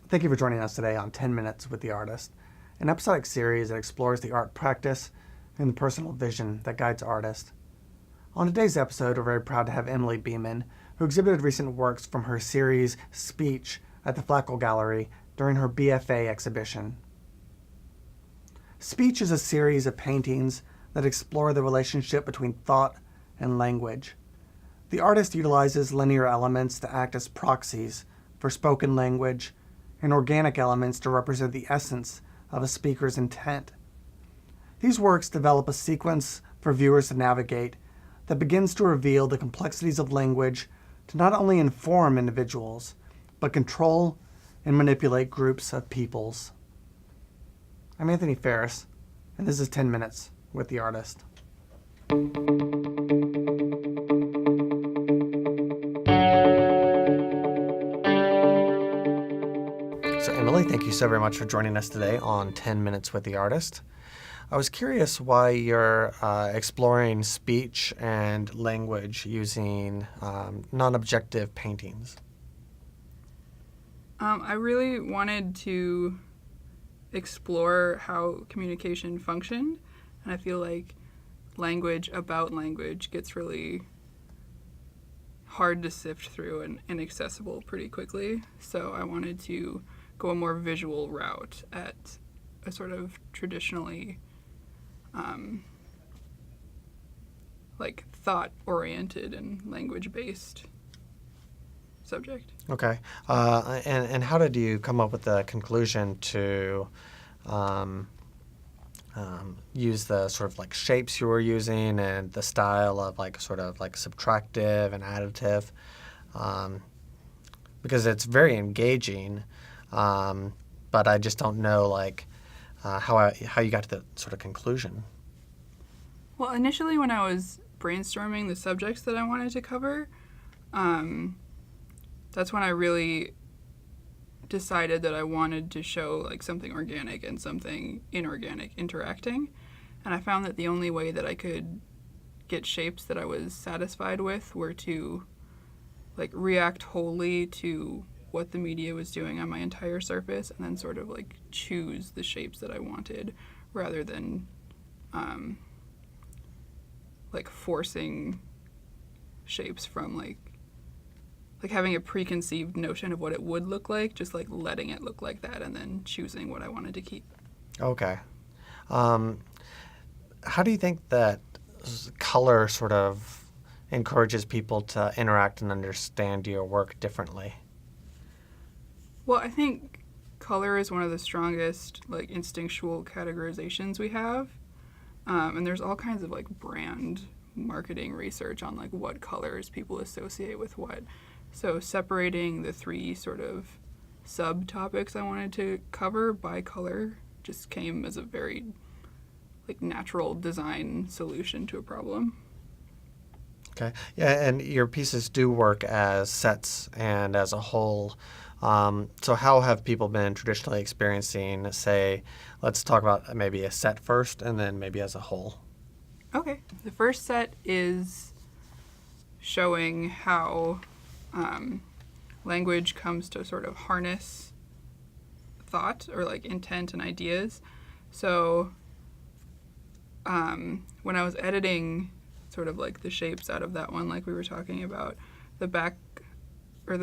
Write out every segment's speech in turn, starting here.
Thank you for joining us today on 10 Minutes with the Artist, an episodic series that explores the art practice and the personal vision that guides artists. On today's episode, we're very proud to have Emily Beaman, who exhibited recent works from her series Speech at the Flackel Gallery during her BFA exhibition. Speech is a series of paintings that explore the relationship between thought and language. The artist utilizes linear elements to act as proxies for spoken language and organic elements to represent the essence of a speaker's intent. These works develop a sequence for viewers to navigate that begins to reveal the complexities of language to not only inform individuals, but control and manipulate groups of peoples. I'm Anthony Ferris, and this is 10 Minutes with the Artist. So Emily, thank you so very much for joining us today on 10 Minutes with the Artist. I was curious why you're exploring speech and language using non-objective paintings. I really wanted to explore how communication functioned, and I feel like language about language gets really hard to sift through and inaccessible pretty quickly. So I wanted to go a more visual route at a sort of traditionally thought-oriented and language-based subject. Okay. And how did you come up with the conclusion to use the sort of like shapes you were using and the style of like sort of like subtractive and additive? Because it's very engaging, but I just don't know like how you got to the sort of conclusion. Well, initially when I was brainstorming the subjects that I wanted to cover, that's when I really decided that I wanted to show like something organic and something inorganic interacting. And I found that the only way that I could get shapes that I was satisfied with were to like react wholly to what the media was doing on my entire surface and then sort of like choose the shapes that I wanted rather than like forcing shapes from like having a preconceived notion of what it would look like, just like letting it look like that and then choosing what I wanted to keep. Okay. How do you think that color sort of encourages people to interact and understand your work differently? Well, I think color is one of the strongest like instinctual categorizations we have. And there's all kinds of like brand marketing research on like what colors people associate with what. So separating the three sort of subtopics I wanted to cover by color just came as a very like natural design solution to a problem. Okay. Yeah, and your pieces do work as sets and as a whole. So how have people been traditionally experiencing, say, let's talk about maybe a set first and then maybe as a whole? Okay. The first set is showing how language comes to sort of harness thought or like intent and ideas. So when I was editing sort of like the shapes out of that one, like we were talking about, the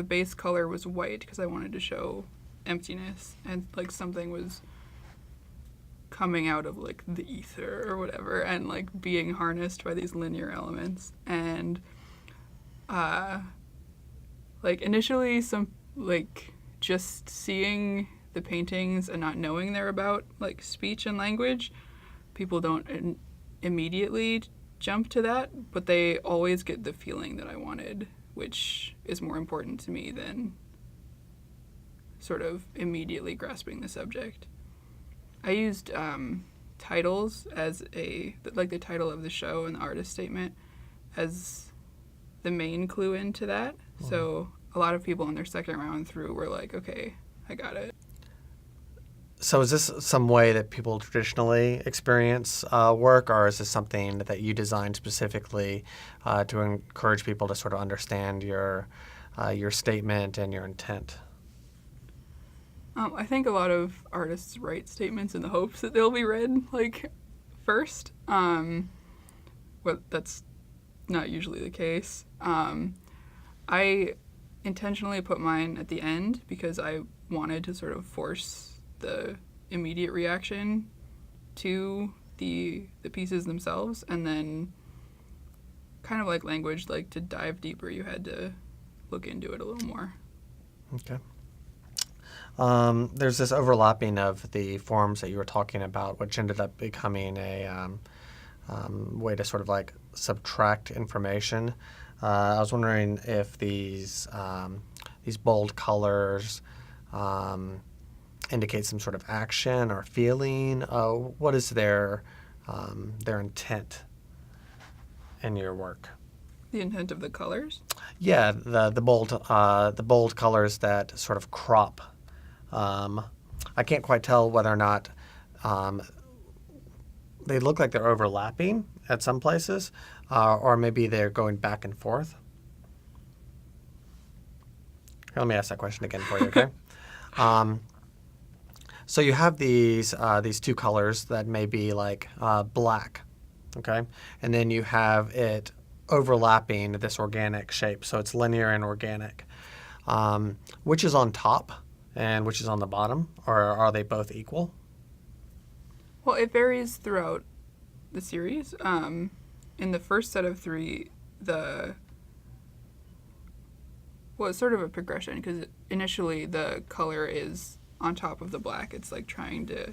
base color was white because I wanted to show emptiness and like something was coming out of like the ether or whatever and like being harnessed by these linear elements. And like initially some like just seeing the paintings and not knowing they're about like speech and language, people don't immediately jump to that, but they always get the feeling that I wanted, which is more important to me than sort of immediately grasping the subject. I used titles as the title of the show and the artist statement as the main clue into that. Mm-hmm. So a lot of people in their second round through were like, okay, I got it. So is this some way that people traditionally experience work, or is this something that you designed specifically to encourage people to sort of understand your statement and your intent? I think a lot of artists write statements in the hopes that they'll be read, like, first. But that's not usually the case. I intentionally put mine at the end because I wanted to sort of force the immediate reaction to the pieces themselves, and then kind of like language, like to dive deeper, you had to look into it a little more. Okay. There's this overlapping of the forms that you were talking about, which ended up becoming a way to sort of like subtract information. I was wondering if these bold colors indicate some sort of action or feeling. What is their intent in your work? The intent of the colors? Yeah, the bold colors that sort of crop. I can't quite tell whether or not they look like they're overlapping at some places, or maybe they're going back and forth. Here, let me ask that question again for you, okay? So you have these two colors that may be like black, okay? And then you have it overlapping this organic shape, so it's linear and organic. Which is on top and which is on the bottom, or are they both equal? Well, it varies throughout the series. In the first set of 3, it's sort of a progression, because initially the color is on top of the black. It's like trying to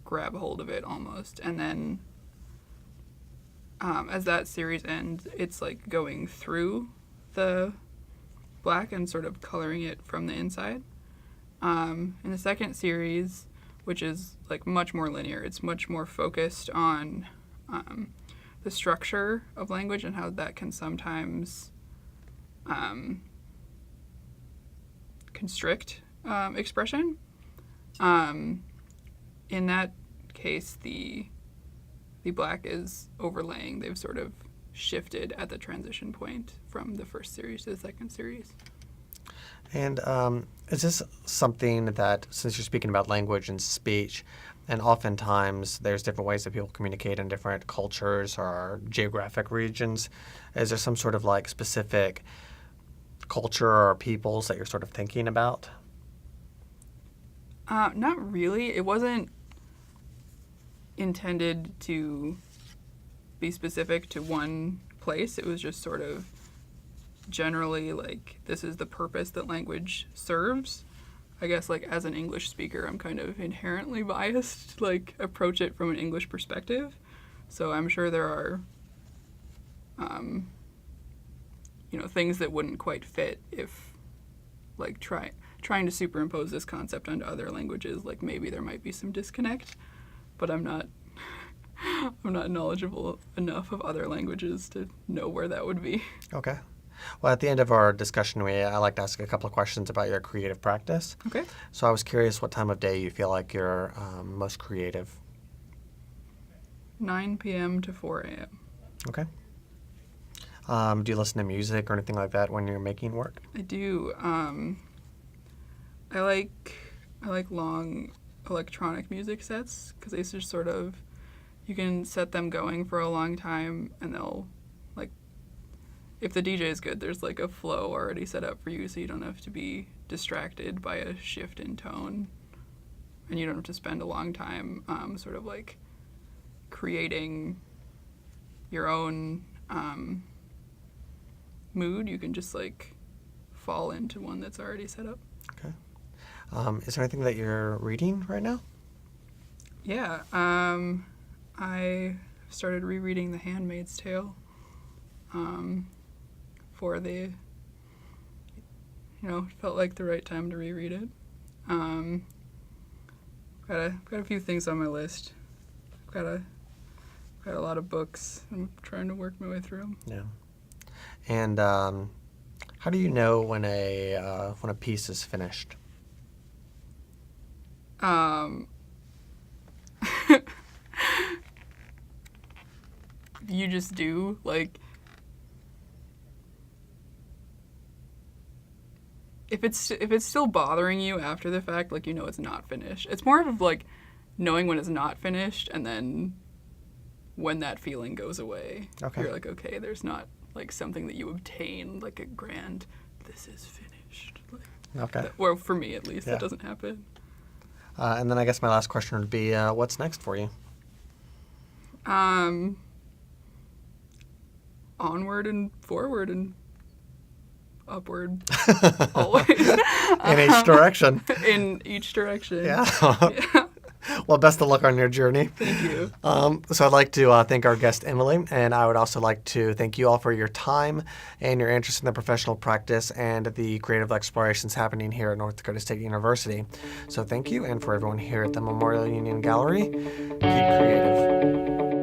grab a hold of it almost. And then as that series ends, it's like going through the black and sort of coloring it from the inside. In the second series, which is like much more linear, it's much more focused on the structure of language and how that can sometimes constrict expression. In that case, the black is overlaying. They've sort of shifted at the transition point from the first series to the second series. And is this something that, since you're speaking about language and speech, and oftentimes there's different ways that people communicate in different cultures or geographic regions, is there some sort of like specific culture or peoples that you're sort of thinking about? Not really. It wasn't intended to be specific to one place. It was just sort of generally like, this is the purpose that language serves. I guess like as an English speaker, I'm kind of inherently biased to like approach it from an English perspective. So I'm sure there are things that wouldn't quite fit if like trying to superimpose this concept onto other languages. Like maybe there might be some disconnect, but I'm not knowledgeable enough of other languages to know where that would be. Okay. Well, at the end of our discussion, I like to ask a couple of questions about your creative practice. Okay. So I was curious what time of day you feel like you're most creative. 9 p.m. to 4 a.m. Okay. Do you listen to music or anything like that when you're making work? I do. I like long electronic music sets because they just sort of, you can set them going for a long time and they'll, like, if the DJ is good, there's like a flow already set up for you, so you don't have to be distracted by a shift in tone, and you don't have to spend a long time sort of like creating your own mood. You can just like fall into one that's already set up. Okay. Is there anything that you're reading right now? Yeah. I started rereading The Handmaid's Tale for the, felt like the right time to reread it. Got a few things on my list. Got a lot of books. I'm trying to work my way through them. Yeah. And how do you know when a piece is finished? You just do, like, if it's still bothering you after the fact, like, you know it's not finished. It's more of like knowing when it's not finished, and then when that feeling goes away, Okay. you're like, okay, there's not like something that you obtain, like a grand, this is finished. Like, Okay. or for me at least, Yeah. that doesn't happen. And then I guess my last question would be, what's next for you? Onward and forward and upward, always. In each direction. In each direction. Yeah. Yeah. Well, best of luck on your journey. Thank you. So I'd like to thank our guest, Emily, and I would also like to thank you all for your time and your interest in the professional practice and the creative explorations happening here at North Dakota State University. So thank you, and for everyone here at the Memorial Union Gallery, keep creative.